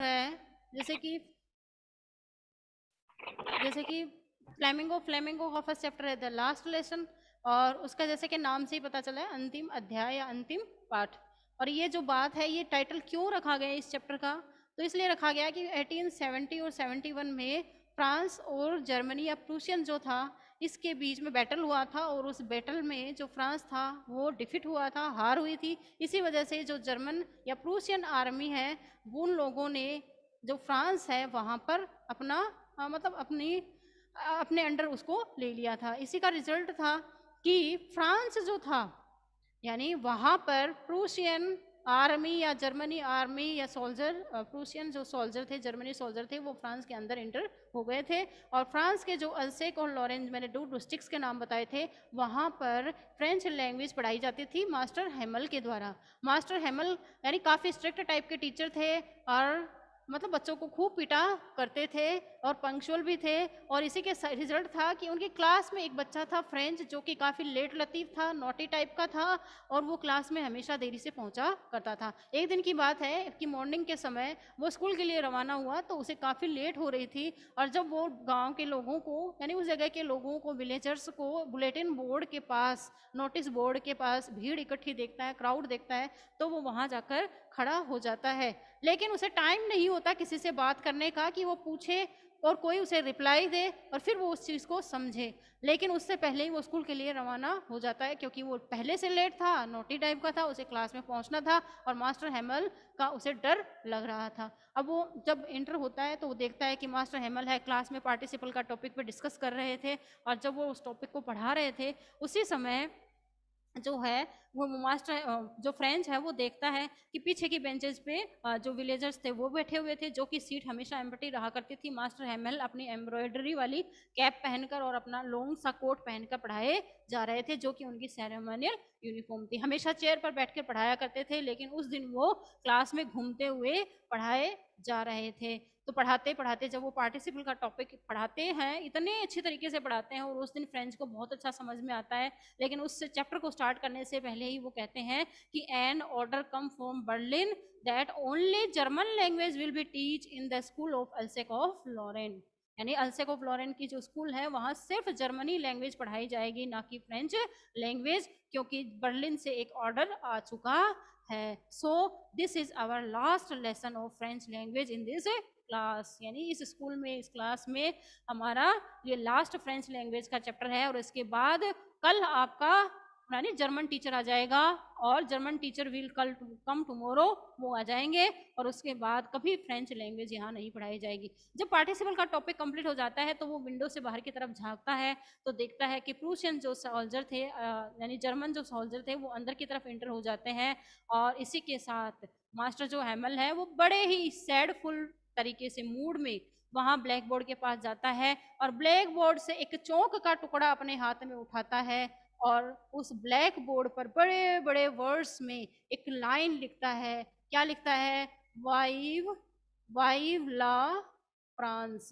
है जैसे कि फ्लेमिंगो का फर्स्ट चैप्टर है द लास्ट लेसन, और उसका जैसे कि नाम से ही पता चला है अंतिम अध्याय या अंतिम पाठ। और ये जो बात है, ये टाइटल क्यों रखा गया इस चैप्टर का, तो इसलिए रखा गया कि 1870 और 71 में फ्रांस और जर्मनी या प्रूशियन जो था, इसके बीच में बैटल हुआ था, और उस बैटल में जो फ्रांस था वो डिफिट हुआ था, हार हुई थी। इसी वजह से जो जर्मन या प्रूशियन आर्मी है, उन लोगों ने जो फ्रांस है वहाँ पर अपना मतलब अपने अंडर उसको ले लिया था। इसी का रिजल्ट था कि फ्रांस जो था, यानी वहाँ पर प्रूशियन आर्मी या जर्मनी आर्मी या सोल्जर, प्रूशियन जो सोल्जर थे, जर्मनी सोल्जर थे, वो फ्रांस के अंदर इंटर हो गए थे। और फ्रांस के जो अल्सेक और लॉरेंज, मैंने दो डिस्ट्रिक्ट्स के नाम बताए थे, वहाँ पर फ्रेंच लैंग्वेज पढ़ाई जाती थी मास्टर हेमल के द्वारा। मास्टर हेमल यानी काफ़ी स्ट्रिक्ट टाइप के टीचर थे, और मतलब बच्चों को खूब पीटा करते थे, और पंक्चुअल भी थे। और इसी के रिजल्ट था कि उनकी क्लास में एक बच्चा था फ्रेंच, जो कि काफ़ी लेट लतीफ़ था, नोटी टाइप का था, और वो क्लास में हमेशा देरी से पहुंचा करता था। एक दिन की बात है कि मॉर्निंग के समय वो स्कूल के लिए रवाना हुआ, तो उसे काफ़ी लेट हो रही थी। और जब वो गांव के लोगों को, यानी उस जगह के लोगों को, विलेजर्स को बुलेटिन बोर्ड के पास, नोटिस बोर्ड के पास भीड़ इकट्ठी देखता है, क्राउड देखता है, तो वो वहां जाकर खड़ा हो जाता है। लेकिन उसे टाइम नहीं होता किसी से बात करने का कि वो पूछे और कोई उसे रिप्लाई दे और फिर वो उस चीज़ को समझे। लेकिन उससे पहले ही वो स्कूल के लिए रवाना हो जाता है, क्योंकि वो पहले से लेट था, नोटी टाइप का था, उसे क्लास में पहुंचना था, और मास्टर हेमल का उसे डर लग रहा था। अब वो जब इंटर होता है तो वो देखता है कि मास्टर हेमल है, क्लास में पार्टिसिपल का टॉपिक पे डिस्कस कर रहे थे, और जब वो उस टॉपिक को पढ़ा रहे थे, उसी समय जो है वो मास्टर जो फ्रेंच है वो देखता है कि पीछे की बेंचेस पे जो विलेजर्स थे वो बैठे हुए थे, जो कि सीट हमेशा एम्प्टी रहा करती थी। मास्टर हेमल अपनी एम्ब्रॉयडरी वाली कैप पहनकर और अपना लॉन्ग सा कोट पहनकर पढ़ाए जा रहे थे, जो कि उनकी सेरेमोनियल यूनिफॉर्म थी। हमेशा चेयर पर बैठकर पढ़ाया करते थे, लेकिन उस दिन वो क्लास में घूमते हुए पढ़ाए जा रहे थे। तो पढ़ाते पढ़ाते जब वो पार्टिसिपल का टॉपिक पढ़ाते हैं, इतने अच्छे तरीके से पढ़ाते हैं, और उस दिन फ्रेंच को बहुत अच्छा समझ में आता है। लेकिन उस चैप्टर को स्टार्ट करने से पहले ही वो कहते हैं कि an order come from Berlin that only German language will be teach in the school of Alsace of Lorraine. यानी अल्सेक ऑफ लॉरेन की जो स्कूल है वहां सिर्फ जर्मनी लैंग्वेज पढ़ाई जाएगी, ना कि फ्रेंच लैंग्वेज, क्योंकि बर्लिन से एक ऑर्डर आ चुका है। So this is our last lesson of French language in this class. यानी इस स्कूल में, इस क्लास में हमारा ये लास्ट फ्रेंच लैंग्वेज का चैप्टर है, और इसके बाद कल आपका यानी जर्मन टीचर आ जाएगा, और German teacher will come tomorrow, वो आ जाएंगे, और उसके बाद कभी फ्रेंच लैंग्वेज यहाँ नहीं पढ़ाई जाएगी। जब पार्टिसिपल का टॉपिक कंप्लीट हो जाता है तो वो विंडो से बाहर की तरफ झांकता है, तो देखता है कि प्रूशियन जो सोल्जर थे, यानी जर्मन जो सोल्जर थे, वो अंदर की तरफ इंटर हो जाते हैं। और इसी के साथ मास्टर जो हेमल है वो बड़े ही सैडफुल तरीके से मूड में वहां ब्लैक बोर्ड के पास जाता है, और ब्लैक बोर्ड से एक चौक का टुकड़ा अपने हाथ में उठाता है, और उस ब्लैक बोर्ड पर बड़े बड़े वर्ड्स में एक लाइन लिखता है। क्या लिखता है? वाइव वाइव ला फ्रांस,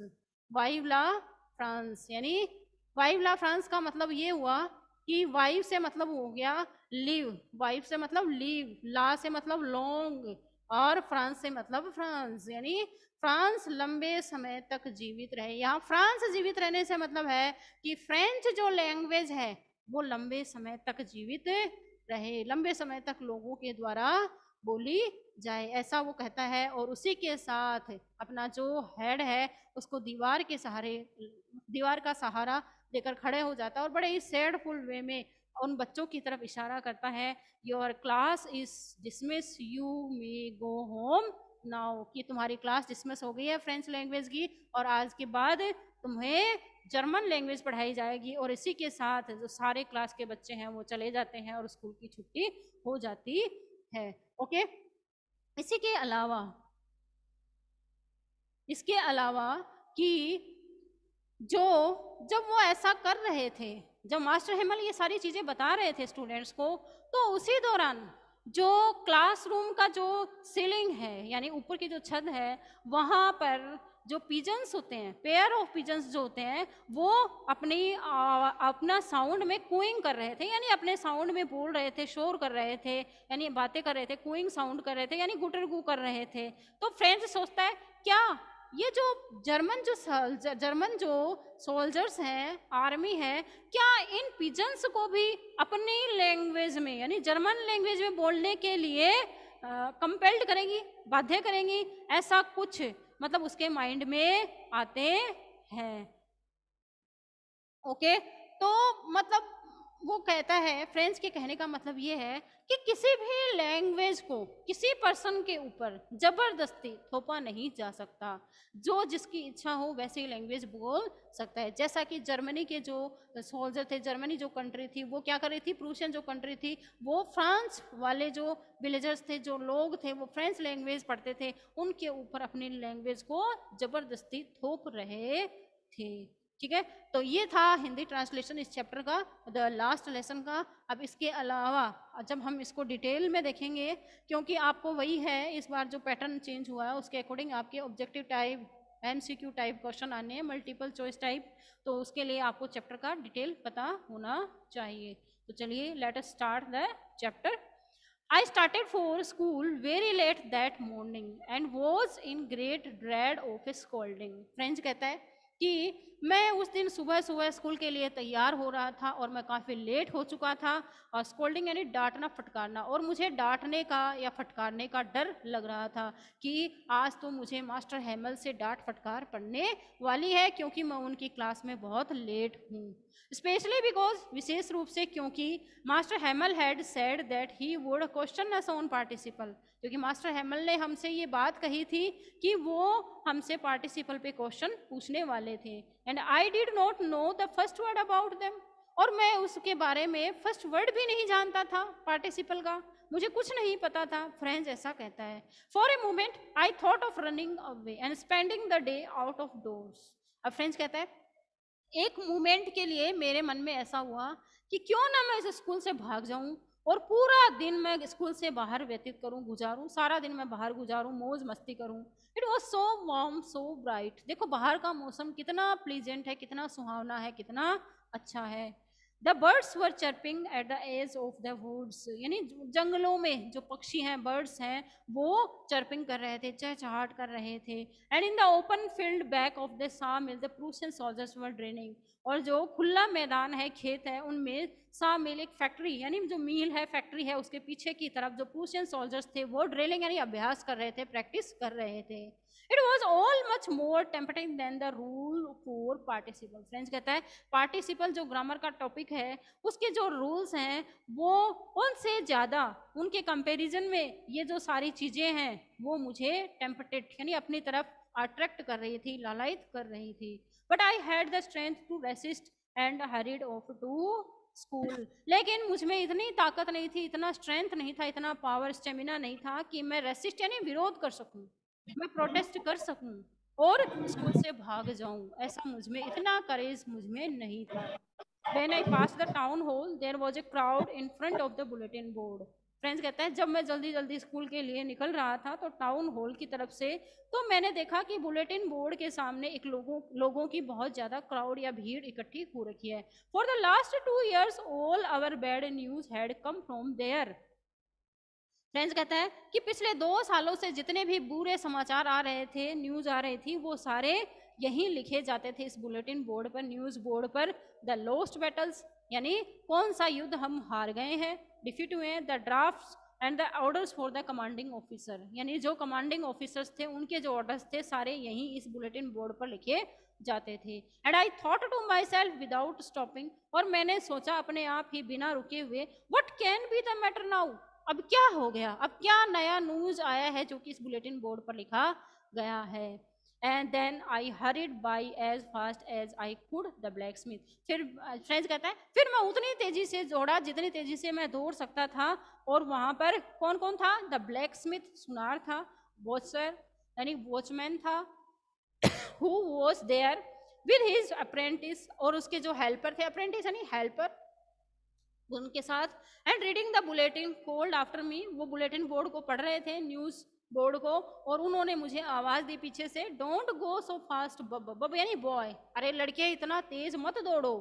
वाइव ला फ्रांस। यानी वाइव ला फ्रांस का मतलब ये हुआ कि वाइव से मतलब हो गया लिव, वाइव से मतलब लीव, ला से मतलब लॉन्ग, और फ्रांस से मतलब फ्रांस, यानी फ्रांस लंबे समय तक जीवित रहे। यहाँ फ्रांस जीवित रहने से मतलब है कि फ्रेंच जो लैंग्वेज है वो लंबे समय तक जीवित रहे, लंबे समय तक लोगों के द्वारा बोली जाए, ऐसा वो कहता है। और उसी के साथ अपना जो हेड है उसको दीवार के सहारे, दीवार का सहारा देकर खड़े हो जाता है, और बड़े ही सैडफुल वे में उन बच्चों की तरफ इशारा करता है, your class is dismiss, you may go home now, कि तुम्हारी क्लास डिसमिस हो गई है फ्रेंच लैंग्वेज की, और आज के बाद तुम्हें जर्मन लैंग्वेज पढ़ाई जाएगी। और इसी के साथ जो सारे क्लास के बच्चे हैं वो चले जाते हैं, और स्कूल की छुट्टी हो जाती है। ओके, इसी के अलावा, इसके अलावा कि जो जब वो ऐसा कर रहे थे, जब मास्टर हेमल ये सारी चीजें बता रहे थे स्टूडेंट्स को, तो उसी दौरान जो क्लासरूम का जो सीलिंग है यानी ऊपर की जो छत है वहां पर जो पिजन्स होते हैं, पेयर ऑफ पिजन्स जो होते हैं, वो अपना साउंड में कूइंग कर रहे थे, यानी अपने साउंड में बोल रहे थे, शोर कर रहे थे, यानी बातें कर रहे थे, कूइंग साउंड कर रहे थे, यानी गुटर गु कर रहे थे। तो फ्रेंच सोचता है क्या ये जो जर्मन जो सोल्जर्स हैं, आर्मी है, क्या इन पिजन्स को भी अपनी लैंग्वेज में यानी जर्मन लैंग्वेज में बोलने के लिए कंपेल्ड करेंगी, बाध्य करेंगी, ऐसा कुछ मतलब उसके माइंड में आते हैं। ओके, तो मतलब वो कहता है, फ्रेंच के कहने का मतलब ये है कि किसी भी लैंग्वेज को किसी पर्सन के ऊपर जबरदस्ती थोपा नहीं जा सकता। जो जिसकी इच्छा हो वैसी लैंग्वेज बोल सकता है। जैसा कि जर्मनी के जो सोल्जर थे, जर्मनी जो कंट्री थी वो क्या कर रही थी, प्रूशियन जो कंट्री थी वो फ्रांस वाले जो विलेजर्स थे, जो लोग थे, वो फ्रेंच लैंग्वेज पढ़ते थे, उनके ऊपर अपनी लैंग्वेज को जबरदस्ती थोप रहे थे। ठीक है, तो ये था हिंदी ट्रांसलेशन इस चैप्टर का, द लास्ट लेसन का। अब इसके अलावा जब हम इसको डिटेल में देखेंगे, क्योंकि आपको वही है इस बार जो पैटर्न चेंज हुआ है उसके अकॉर्डिंग आपके objective type, MCQ type question आने हैं, मल्टीपल चॉइस टाइप, तो उसके लिए आपको चैप्टर का डिटेल पता होना चाहिए। तो चलिए let us start the chapter. I started for school very late that morning and was in great dread of a scolding. French कहता है कि मैं उस दिन सुबह सुबह स्कूल के लिए तैयार हो रहा था और मैं काफ़ी लेट हो चुका था, और स्कोल्डिंग यानी डांटना फटकारना, और मुझे डांटने का या फटकारने का डर लग रहा था कि आज तो मुझे मास्टर हैमल से डांट फटकार पड़ने वाली है, क्योंकि मैं उनकी क्लास में बहुत लेट हूँ। स्पेशली बिकॉज, विशेष रूप से क्योंकि master हैमल had said that he would question us on participle, क्योंकि मास्टर हैमल ने हमसे ये बात कही थी कि वो हमसे पार्टिसिपल पे क्वेश्चन पूछने वाले थे। And I did not know the first word about them, और मैं उसके बारे में फर्स्ट वर्ड भी नहीं जानता था पार्टिसिपल का, मुझे कुछ नहीं पता था। फ्रेंच ऐसा कहता है, for a moment I thought of running away and spending the day out of doors. अब फ्रेंच कहता है एक मोमेंट के लिए मेरे मन में ऐसा हुआ कि क्यों ना मैं इस स्कूल से भाग जाऊं और पूरा दिन मैं स्कूल से बाहर व्यतीत करूं, गुजारूं, सारा दिन मैं बाहर गुजारूं, मौज मस्ती करूं। It was so warm so bright. देखो बाहर का मौसम कितना प्लीजेंट है, कितना सुहावना है, कितना अच्छा है। The birds were chirping at the edge of the woods, यानी जंगलों में जो पक्षी हैं, बर्ड्स हैं, वो चर्पिंग कर रहे थे, चहचहाट कर रहे थे। And in the open field back of the saw mill the Prussian soldiers were drilling, और जो खुला मैदान है, खेत है, उनमें सा मिल एक फैक्ट्री यानी जो मील है, फैक्ट्री है, उसके पीछे की तरफ जो प्रूशियन सोल्जर्स थे वो ड्रिलिंग यानी अभ्यास कर रहे थे, प्रैक्टिस कर रहे थे। It was all much more tempting than the rule for participle. French कहता है पार्टिसिपल जो ग्रामर का टॉपिक है उसके जो रूल्स हैं वो उनसे ज़्यादा, उनके कंपैरिजन में ये जो सारी चीज़ें हैं वो मुझे टेम्पटेड यानी अपनी तरफ अट्रैक्ट कर रही थी, लालायित कर रही थी। But I had the strength to resist and hurried off to school, लेकिन मुझ में इतनी ताकत नहीं थी, इतना स्ट्रेंथ नहीं था, इतना पावर स्टेमिना नहीं था कि मैं रेसिस्ट यानी विरोध कर सकूं, मैं प्रोटेस्ट कर सकूं और स्कूल से भाग जाऊं, ऐसा मुझ में इतना करेज मुझ में नहीं था। When I passed the town hall, there was a crowd in front of the bulletin board. Friends कहता है जब मैं जल्दी जल्दी स्कूल के लिए निकल रहा था तो टाउन हॉल की तरफ से तो मैंने देखा कि बुलेटिन बोर्ड के सामने एक लोगों की बहुत ज़्यादा क्राउड या भीड़ इकट्ठी हो रखी है। फॉर द लास्ट 2 years all our bad news had come from there. Franz कहता है कि पिछले 2 सालों से जितने भी बुरे समाचार आ रहे थे, न्यूज आ रही थी, वो सारे यहीं लिखे जाते थे इस बुलेटिन बोर्ड पर, न्यूज बोर्ड पर। द लोस्ट बैटल्स यानी कौन सा युद्ध हम हार गए हैं, डिफीट हुए हैं। The drafts and the orders for the commanding officer, यानी जो कमांडिंग ऑफिसर्स थे उनके जो ऑर्डर्स थे सारे यहीं इस बुलेटिन बोर्ड पर लिखे जाते थे। And I thought to myself without stopping, और मैंने सोचा अपने आप ही बिना रुके हुए, what can be the matter now, अब क्या हो गया, अब क्या नया न्यूज आया है जो कि इस बुलेटिन बोर्ड पर लिखा गया है। And then I hurried by as fast as I could the blacksmith. फिर फ्रेंच कहता है फिर मैं उतनी तेजी से दौड़ा जितनी तेजी से मैं दौड़ सकता था, और वहां पर कौन कौन था, द ब्लैक स्मिथ सुनार था, वॉचर यानी वॉचमैन था, who was there with his apprentice, और उसके जो हेल्पर थे, अप्रेंटिस यानी हेल्पर, उनके साथ, and reading the bulletin cold after me, वो बुलेटिन बोर्ड को पढ़ रहे थे, न्यूज बोर्ड को, और उन्होंने मुझे आवाज दी पीछे से, डोंट गो सो फास्ट बब, बब यानी बॉय, अरे लड़के इतना तेज मत दौड़ो,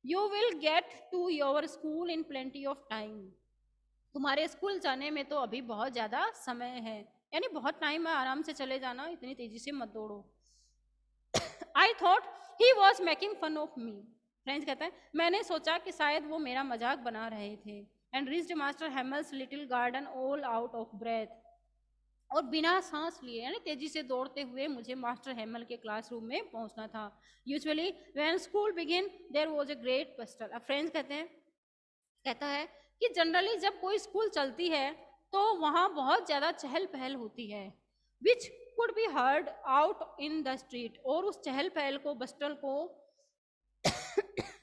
you will get to your school in plenty of time, तुम्हारे स्कूल जाने में तो अभी बहुत ज्यादा समय है, यानी बहुत टाइम है, आराम से चले जाना, इतनी तेजी से मत दौड़ो। I thought he was making fun of me, French कहता है मैंने सोचा कि शायद वो मेरा मजाक बना रहे थे, and reached master Hamel's little garden all out of breath, और बिना सांस लिए यानी तेजी से दौड़ते हुए मुझे मास्टर हेमल के क्लासरूम में पहुंचना था। Usually when school begin there was a great bustle, अब फ्रेंड्स कहता है कि जनरली जब कोई स्कूल चलती है तो वहाँ बहुत ज़्यादा चहल पहल होती है, which could be heard out in the street, और उस चहल पहल को, बस्टल को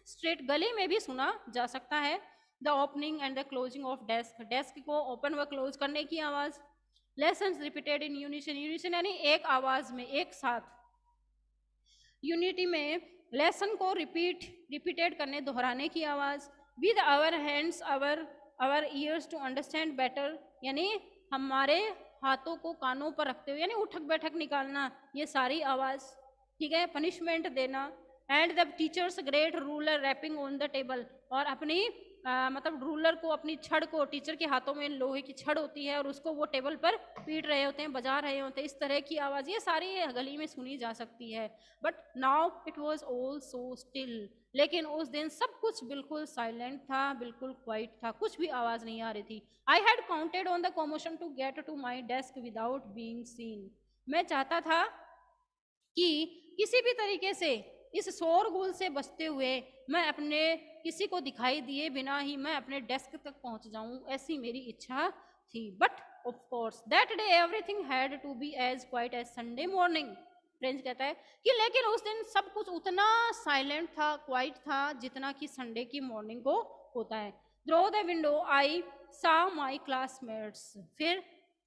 स्ट्रीट गली में भी सुना जा सकता है। The opening and the closing of desk, desk को ओपन व क्लोज करने की आवाज़, लेसन्स रिपीटेड इन यूनिशन, यूनिशन यानी एक आवाज़ में एक साथ, यूनिटी में लेसन को रिपीटेड करने, दोहराने की आवाज़, with our hands our ears to understand better, यानी हमारे हाथों को कानों पर रखते हुए, यानी उठक बैठक निकालना, ये सारी आवाज़, ठीक है, पनिशमेंट देना, and the teacher's great ruler rapping on the table, और अपनी मतलब रूलर को, अपनी छड़ को, टीचर के हाथों में लोहे की छड़ होती है और उसको वो टेबल पर पीट रहे होते हैं, बजा रहे होते हैं, इस तरह की आवाज़, ये सारी गली में सुनी जा सकती है। But now it was all so still, लेकिन उस दिन सब कुछ बिल्कुल साइलेंट था, बिल्कुल क्वाइट था, कुछ भी आवाज़ नहीं आ रही थी। I had counted on the commotion to get to my desk without being seen, मैं चाहता था कि किसी भी तरीके से इस शोरगुल से बचते हुए मैं अपने किसी को दिखाई दिए बिना ही मैं अपने डेस्क तक पहुंच जाऊं, ऐसी मेरी इच्छा थी। But of course that day everything had to be as quiet as Sunday morning, French कहता है कि लेकिन उस दिन सब कुछ उतना साइलेंट था, क्वाइट था, जितना कि संडे की मॉर्निंग को होता है। थ्रू द विंडो आई सा माई क्लासमेट्स, फिर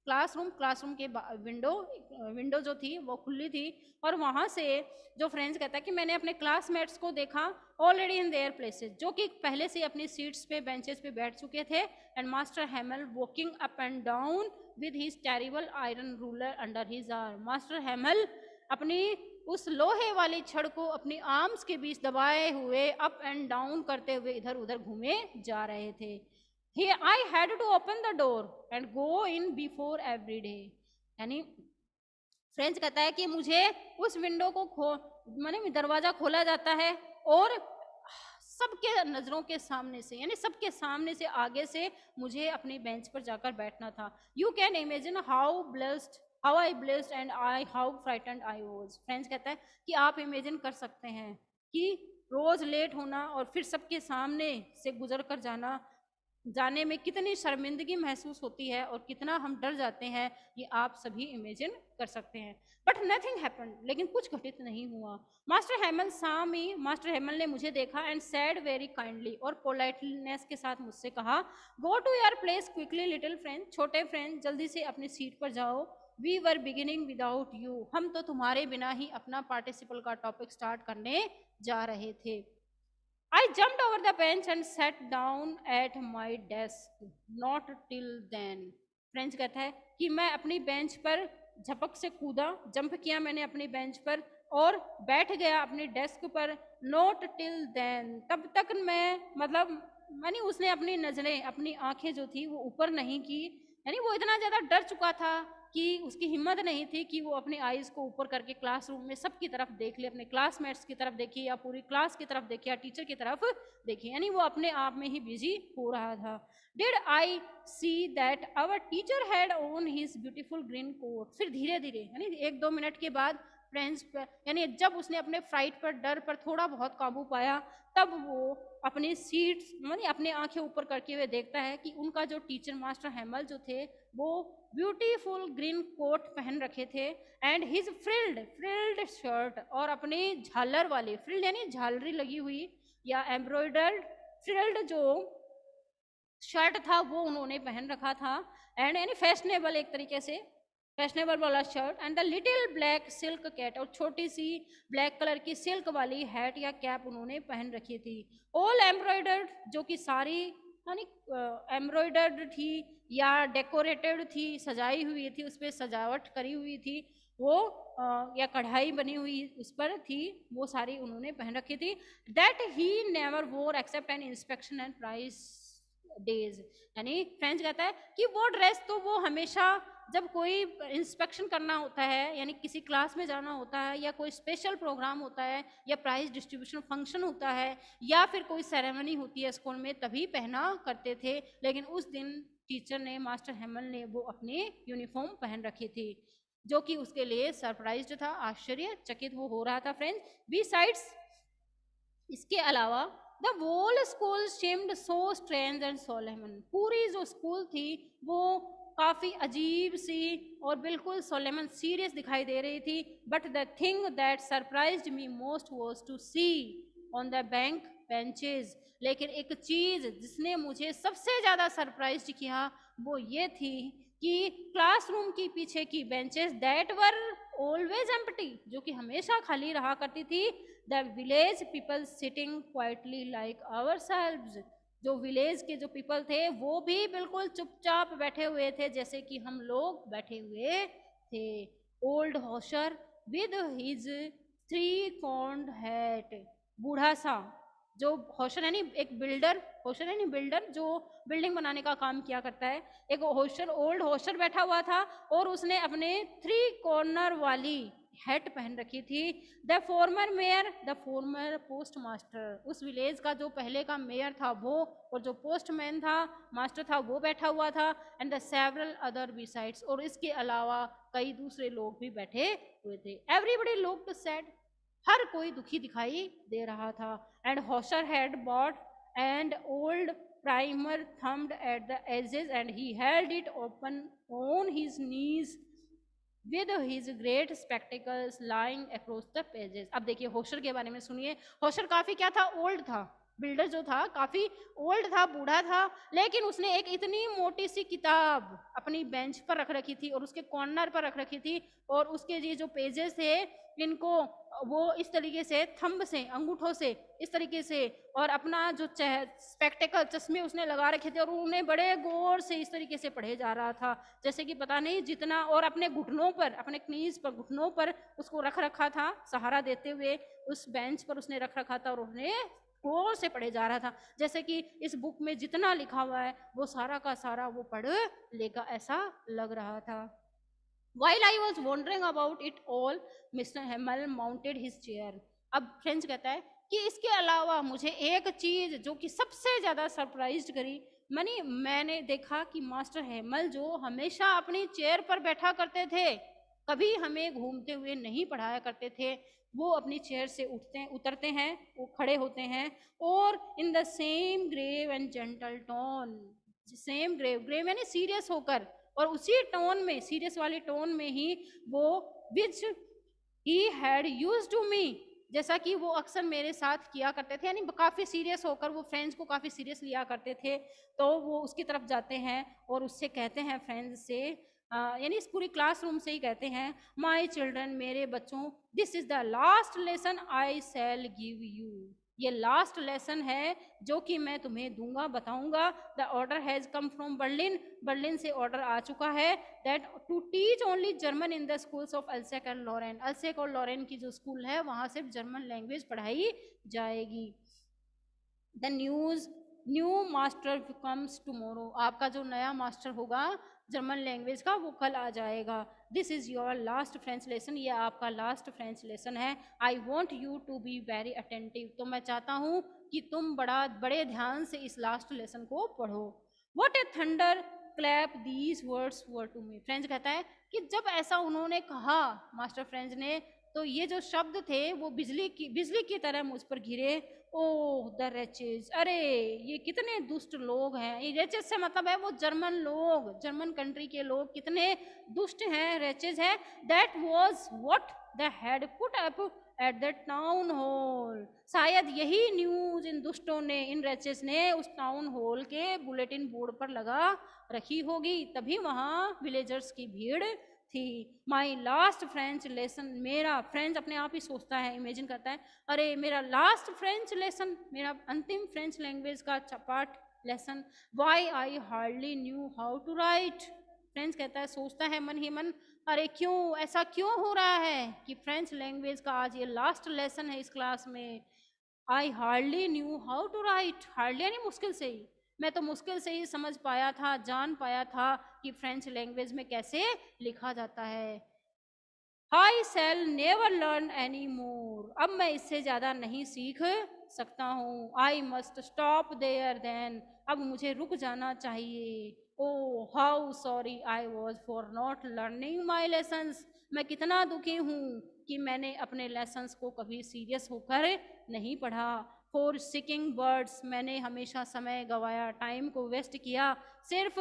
क्लासरूम के विंडो जो थी वो खुली थी, और वहाँ से जो फ्रेंड्स कहता है कि मैंने अपने क्लासमेट्स को देखा, ऑलरेडी इन देयर प्लेसेस, जो कि पहले से अपनी सीट्स पे, बेंचेस पे बैठ चुके थे, and master Hamel walking up and down with his terrible iron ruler under his arm, master Hamel अपनी उस लोहे वाली छड़ को अपनी आर्म्स के बीच दबाए हुए अप एंड डाउन करते हुए इधर उधर घूमे जा रहे थे। I had to open the door and go in before every day, यानी फ्रेंच कहता है कि मुझे उस विंडो को माने दरवाजा खोला जाता है और सबके नजरों के सामने से, यानी सबके सामने से, आगे से मुझे अपनी बेंच पर जाकर बैठना था। You can imagine how I blessed and I how frightened I was, French कहता है कि आप इमेजिन कर सकते हैं कि रोज लेट होना और फिर सबके सामने से गुजर कर जाने में कितनी शर्मिंदगी महसूस होती है और कितना हम डर जाते हैं, ये आप सभी इमेजिन कर सकते हैं। बट नथिंग हैपेंड, लेकिन कुछ घटित नहीं हुआ। Master Hamel saw me, master Hamel ने मुझे देखा एंड सैड वेरी काइंडली, और पोलाइटनेस के साथ मुझसे कहा, go to your place quickly little friend, छोटे फ्रेंड जल्दी से अपनी सीट पर जाओ। We were beginning without you, हम तो तुम्हारे बिना ही अपना पार्टिसिपल का टॉपिक स्टार्ट करने जा रहे थे। I jumped over the bench and sat down at my desk. Not till then. French कहता है कि मैं अपनी बेंच पर झपक से कूदा, जंप किया मैंने अपनी बेंच पर और बैठ गया अपनी डेस्क पर। नॉट टिल देन, तब तक मैं मतलब मानी उसने अपनी नजरें, अपनी आंखें जो थी वो ऊपर नहीं की, यानी वो इतना ज्यादा डर चुका था कि उसकी हिम्मत नहीं थी कि वो अपनी आईज को ऊपर करके क्लासरूम में सबकी तरफ देख ले, अपने क्लासमेट्स की तरफ देखिए या पूरी क्लास की तरफ देखिए या टीचर की तरफ देखिए, यानी वो अपने आप में ही बिजी हो रहा था। Did I see that our teacher had on his beautiful green coat, फिर धीरे धीरे यानी 1-2 मिनट के बाद फ्रेंड्स यानी जब उसने अपने फ्राइट पर, डर पर थोड़ा बहुत काबू पाया, तब वो अपनी सीट यानी अपने आंखें ऊपर करके हुए देखता है कि उनका जो टीचर मास्टर हेमल जो थे वो ब्यूटीफुल ग्रीन कोट पहन रखे थे, एंड हिज फ्रिल्ड शर्ट, और अपनी झालर वाली, फ्रिल्ड यानी झालरी लगी हुई या एम्ब्रॉयडर्ड फ्रिल्ड जो शर्ट था वो उन्होंने पहन रखा था, एंड यानी फैशनेबल एक तरीके से, फैशनेबल वाला shirt and the little black silk cat, और छोटी सी ब्लैक कलर की सिल्क वाली हैट या कैप उन्होंने पहन रखी थी। ऑल एम्ब्रॉयडर्ड, जो कि सारी यानी एम्ब्रॉयडर्ड थी या डेकोरेटेड थी, सजाई हुई थी, उस पर सजावट करी हुई थी वो, या कढ़ाई बनी हुई उस पर थी, वो सारी उन्होंने पहन रखी थी। That he never wore except an inspection and prize days, यानी फ्रेंच कहता है कि वो ड्रेस तो वो हमेशा जब कोई इंस्पेक्शन करना होता है, यानी किसी क्लास में जाना होता है, या कोई स्पेशल प्रोग्राम होता है, या प्राइज डिस्ट्रीब्यूशन फंक्शन होता है, या फिर कोई सेरेमनी होती है स्कूल में, तभी पहना करते थे। लेकिन उस दिन टीचर ने, मास्टर हेमल ने, वो अपनी यूनिफॉर्म पहन रखी थी, जो कि उसके लिए सरप्राइज्ड था, आश्चर्यचकित वो हो रहा था फ्रेंड्स। बी साइड्स, इसके अलावा the whole school seemed so strange and solemn, पूरी जो स्कूल थी वो काफ़ी अजीब सी और बिल्कुल सोलेमन सीरियस दिखाई दे रही थी। But the thing that surprised me most was to see on the bank benches, लेकिन एक चीज़ जिसने मुझे सबसे ज़्यादा सरप्राइज किया वो ये थी कि क्लासरूम की पीछे की benches that were always empty, जो कि हमेशा खाली रहा करती थी। The village people sitting quietly like ourselves, जो विलेज के जो पीपल थे वो भी बिल्कुल चुपचाप बैठे हुए थे, जैसे कि हम लोग बैठे हुए थे। Old Hauser with his three cornered hat, बूढ़ा सा जो हॉशर यानी एक बिल्डर, हॉशर यानी बिल्डर जो बिल्डिंग बनाने का काम किया करता है, एक हॉशर, ओल्ड हॉशर बैठा हुआ था और उसने अपने थ्री कॉर्नर वाली हैट पहन रखी थी। The former mayor, the former post master, उस विलेज का जो पहले का मेयर था वो, और जो पोस्टमैन था, मास्टर था, वो बैठा हुआ था। And the several other besides, और इसके अलावा कई दूसरे लोग भी बैठे हुए थे। एवरीबडी लुक्ड सैड, हर कोई दुखी दिखाई दे रहा था। And Hauser had bought and old primer thumbed at the edges and he held it open on his knees with his great spectacles lying across the pages. अब देखिए होशर के बारे में सुनिए। होशर काफी क्या था, ओल्ड था, बिल्डर जो था काफी ओल्ड था, बूढ़ा था, लेकिन उसने एक इतनी मोटी सी किताब अपनी बेंच पर रख रखी थी और उसके कॉर्नर पर रख रखी थी, और उसके ये जो पेजेस थे इनको वो इस तरीके से थंब से, अंगूठों से इस तरीके से, और अपना जो स्पेक्टिकल चश्मे उसने लगा रखे थे और उन्हें बड़े गौर से इस तरीके से पढ़े जा रहा था, जैसे कि पता नहीं जितना, और अपने घुटनों पर, अपने कनीज पर, घुटनों पर उसको रख रखा था, सहारा देते हुए उस बेंच पर उसने रख रखा था और उन्हें गौर से पढ़े जा रहा था, जैसे कि इस बुक में जितना लिखा हुआ है वो सारा का सारा वो पढ़ लेगा, ऐसा लग रहा था। While I was wondering about it all, Mr. Hemmel mounted his chair. अब फ्रेंच कहता है कि इसके अलावा मुझे एक चीज जो कि सबसे ज्यादा सरप्राइज करी, मैंने देखा कि मास्टर हेमल जो हमेशा अपनी चेयर पर बैठा करते थे, कभी हमें घूमते हुए नहीं पढ़ाया करते थे, वो अपनी चेयर से उठते उतरते हैं, वो खड़े होते हैं, और in the same grave and gentle tone, same grave, grave यानी सीरियस होकर, और उसी टोन में, सीरियस वाली टोन में ही वो which he had used to me, जैसा कि वो अक्सर मेरे साथ किया करते थे, यानी काफ़ी सीरियस होकर वो फ्रेंड्स को काफ़ी सीरियस लिया करते थे, तो वो उसकी तरफ जाते हैं और उससे कहते हैं, फ्रेंड्स से, यानी इस पूरी क्लासरूम से ही कहते हैं, माय चिल्ड्रन, मेरे बच्चों, this is the last lesson I shall give you, ये लास्ट लेसन है जो कि मैं तुम्हें दूंगा, बताऊंगा। The order has come from Berlin, Berlin से ऑर्डर आ चुका है, that to teach only German in the schools of Alsace and Lorraine, Alsace और लॉरेन की जो स्कूल है वहां सिर्फ जर्मन लैंग्वेज पढ़ाई जाएगी। The new master comes tomorrow, आपका जो नया मास्टर होगा जर्मन लैंग्वेज का वो कल आ जाएगा। This is your last French lesson, ये आपका लास्ट फ्रेंच लेसन है। I want you to be very attentive, तो मैं चाहता हूँ कि तुम बड़े ध्यान से इस लास्ट लेसन को पढ़ो। What a thunderclap these words were to me, French कहता है कि जब ऐसा उन्होंने कहा मास्टर फ्रेंच ने, तो ये जो शब्द थे वो बिजली की तरह मुझ पर गिरे। ओह द रेचेज, अरे ये कितने दुष्ट लोग हैं, ये रेचेज से मतलब है वो जर्मन लोग, जर्मन कंट्री के लोग कितने दुष्ट हैं, रेचेज है। That was what the had put up at the town hall, शायद यही न्यूज इन दुष्टों ने, इन रेचेज ने उस टाउन हॉल के बुलेटिन बोर्ड पर लगा रखी होगी, तभी वहाँ विलेजर्स की भीड़ थी। माई लास्ट फ्रेंच लेसन, मेरा फ्रेंच अपने आप ही सोचता है, इमेजिन करता है, अरे मेरा लास्ट फ्रेंच लेसन, मेरा अंतिम फ्रेंच लैंग्वेज का part lesson, why I hardly knew how to write. French कहता है, सोचता है मन ही मन, अरे क्यों, ऐसा क्यों हो रहा है कि फ्रेंच लैंग्वेज का आज ये लास्ट लेसन है इस क्लास में। I hardly knew how to write, hardly यानी मुश्किल से ही, मैं तो मुश्किल से ही समझ पाया था, जान पाया था कि फ्रेंच लैंग्वेज में कैसे लिखा जाता है। I shall never learn any more, अब मैं इससे ज़्यादा नहीं सीख सकता हूँ। I must stop there then, अब मुझे रुक जाना चाहिए। Oh how sorry I was for not learning my lessons, मैं कितना दुखी हूँ कि मैंने अपने लेसन्स को कभी सीरियस होकर नहीं पढ़ा। फॉर सीकिंग बर्ड्स, मैंने हमेशा समय गवाया, टाइम को वेस्ट किया सिर्फ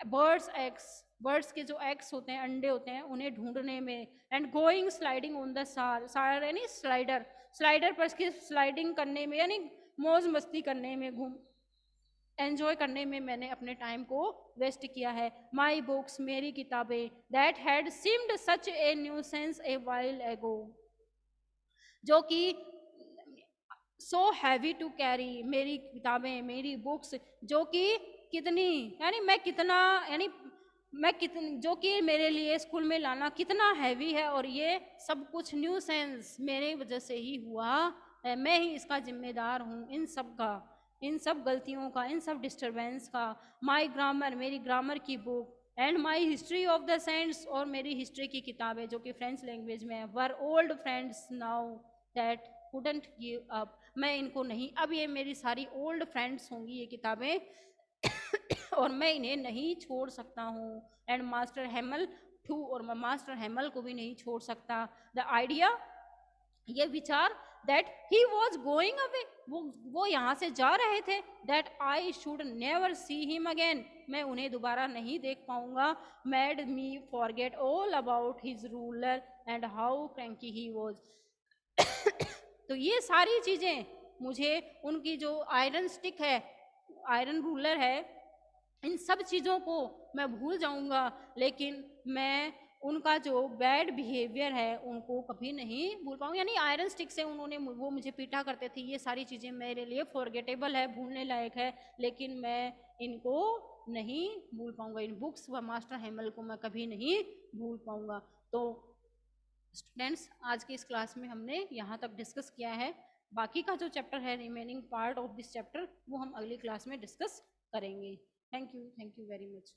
बर्ड्स एग्स, बर्ड्स के जो एग्स होते हैं, अंडे होते हैं, उन्हें ढूंढने में। And going sliding on the सार, सार यानी स्लाइडर, स्लाइडर पर इसकी स्लाइडिंग करने में यानी मौज मस्ती करने में, घूम एंजॉय करने में मैंने अपने टाइम को वेस्ट किया है। माई बुक्स, मेरी किताबें, that had seemed such A nuisance a while एगो, जो कि सो हैवी टू कैरी, मेरी किताबें, मेरी बुक्स, जो कि कितनी यानी मैं कितना यानी मैं कितनी, जो कि मेरे लिए स्कूल में लाना कितना हैवी है, और ये सब कुछ न्यू सेंस मेरे वजह से ही हुआ है, मैं ही इसका जिम्मेदार हूँ, इन सब का, इन सब गलतियों का, इन सब डिस्टरबेंस का। माई ग्रामर, मेरी ग्रामर की book, and my history of the saints, और मेरी हिस्ट्री की किताबें जो कि फ्रेंच लैंग्वेज में है, were old friends now that couldn't give up, मैं इनको नहीं, अब ये मेरी सारी ओल्ड फ्रेंड्स होंगी ये किताबें और मैं इन्हें नहीं छोड़ सकता हूँ। एंड मास्टर हेमल टू, और मैं मास्टर हेमल को भी नहीं छोड़ सकता। द आइडिया, ये विचार, that he was going away, वो यहाँ से जा रहे थे, that I should never see him again, मैं उन्हें दोबारा नहीं देख पाऊंगा, made me forget all about his ruler and how cranky he was. तो ये सारी चीज़ें मुझे, उनकी जो आयरन स्टिक है, आयरन रूलर है, इन सब चीज़ों को मैं भूल जाऊंगा, लेकिन मैं उनका जो बैड बिहेवियर है उनको कभी नहीं भूल पाऊंगा। यानी आयरन स्टिक से उन्होंने वो मुझे पीटा करते थे, ये सारी चीज़ें मेरे लिए फॉरगेटेबल है, भूलने लायक है, लेकिन मैं इनको नहीं भूल पाऊंगा, इन बुक्स व मास्टर हेमल को मैं कभी नहीं भूल पाऊंगा। तो स्टूडेंट्स, आज की इस क्लास में हमने यहाँ तक डिस्कस किया है, बाकी का जो चैप्टर है, remaining part of this chapter, वो हम अगली क्लास में डिस्कस करेंगे। Thank you very much.